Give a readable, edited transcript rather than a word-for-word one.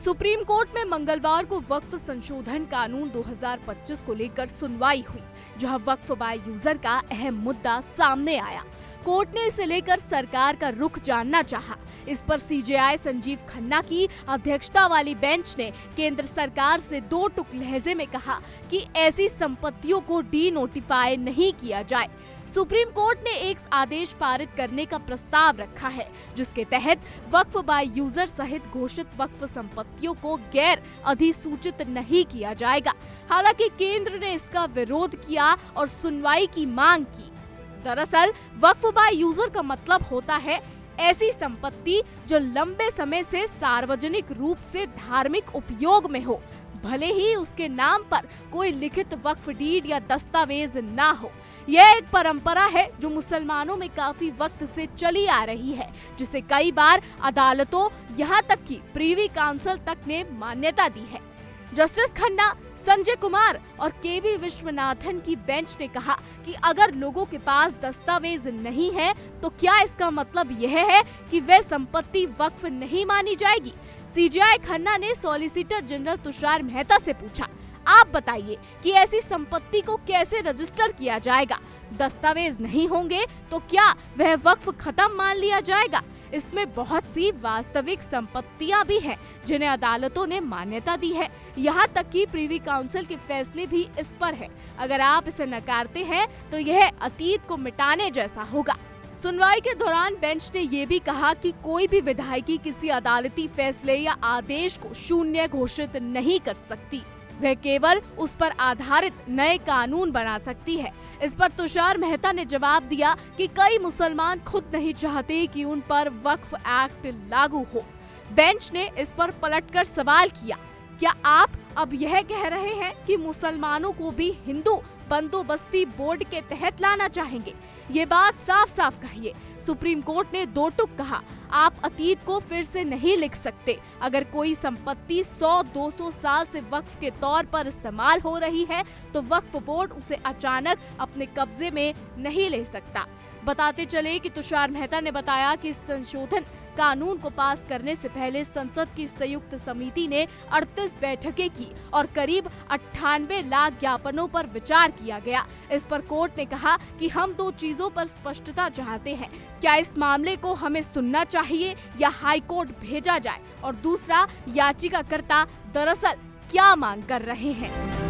Supreme court में मंगलवार को वक्फ संशोधन कानून 2025 को लेकर सुनवाई हुई, जहां वक्फ बाय यूजर का अहम मुद्दा सामने आया। कोर्ट ने इसे लेकर सरकार का रुख जानना चाहा। इस पर सीजेआई संजीव खन्ना की अध्यक्षता वाली बेंच ने केंद्र सरकार से दो टुक लहजे में कहा कि ऐसी संपत्तियों को डी नोटिफाई नहीं किया जाए। सुप्रीम कोर्ट ने एक आदेश पारित करने का प्रस्ताव रखा है, जिसके तहत वक्फ बाय यूजर सहित घोषित वक्फ संपत्तियों को गैर अधिसूचित नहीं किया जाएगा। हालांकि केंद्र ने इसका विरोध किया और सुनवाई की मांग की। दरअसल वक्फ बाय यूजर का मतलब होता है ऐसी संपत्ति जो लंबे समय से सार्वजनिक रूप से धार्मिक उपयोग में हो, भले ही उसके नाम पर कोई लिखित वक्फ डीड या दस्तावेज ना हो। यह एक परंपरा है जो मुसलमानों में काफी वक्त से चली आ रही है, जिसे कई बार अदालतों यहाँ तक कि प्रीवी काउंसिल तक ने मान्यता दी है। जस्टिस खन्ना, संजय कुमार और केवी विश्वनाथन की बेंच ने कहा कि अगर लोगों के पास दस्तावेज नहीं है तो क्या इसका मतलब यह है कि वह संपत्ति वक्फ नहीं मानी जाएगी। सीजेआई खन्ना ने सॉलिसिटर जनरल तुषार मेहता से पूछा, आप बताइए कि ऐसी संपत्ति को कैसे रजिस्टर किया जाएगा? दस्तावेज नहीं होंगे तो क्या वह वक्फ खत्म मान लिया जाएगा? इसमें बहुत सी वास्तविक संपत्तियां भी हैं जिन्हें अदालतों ने मान्यता दी है। यहाँ तक कि प्रीवी काउंसिल के फैसले भी इस पर है। अगर आप इसे नकारते हैं तो यह अतीत को मिटाने जैसा होगा। सुनवाई के दौरान बेंच ने ये भी कहा कि कोई भी विधायकी किसी अदालती फैसले या आदेश को शून्य घोषित नहीं कर सकती। वह केवल उस पर आधारित नए कानून बना सकती है। इस पर तुषार मेहता ने जवाब दिया कि कई मुसलमान खुद नहीं चाहते कि उन पर वक्फ एक्ट लागू हो। बेंच ने इस पर पलटकर सवाल किया, क्या आप अब यह कह रहे हैं कि मुसलमानों को भी हिंदू बंदोबस्ती बोर्ड के तहत लाना चाहेंगे? ये बात साफ साफ कहिए। सुप्रीम कोर्ट ने दो टुक कहा, आप अतीत को फिर से नहीं लिख सकते। अगर कोई संपत्ति 100-200 साल से वक्फ के तौर पर इस्तेमाल हो रही है तो वक्फ बोर्ड उसे अचानक अपने कब्जे में नहीं ले सकता। बताते चले कि तुषार मेहता ने बताया कि इस संशोधन कानून को पास करने से पहले संसद की संयुक्त समिति ने 38 बैठकें की और करीब 98 लाख ज्ञापनों पर विचार किया गया। इस पर कोर्ट ने कहा कि हम दो चीजों पर स्पष्टता चाहते हैं, क्या इस मामले को हमें सुनना चाहिए या हाई कोर्ट भेजा जाए, और दूसरा, याचिकाकर्ता दरअसल क्या मांग कर रहे हैं।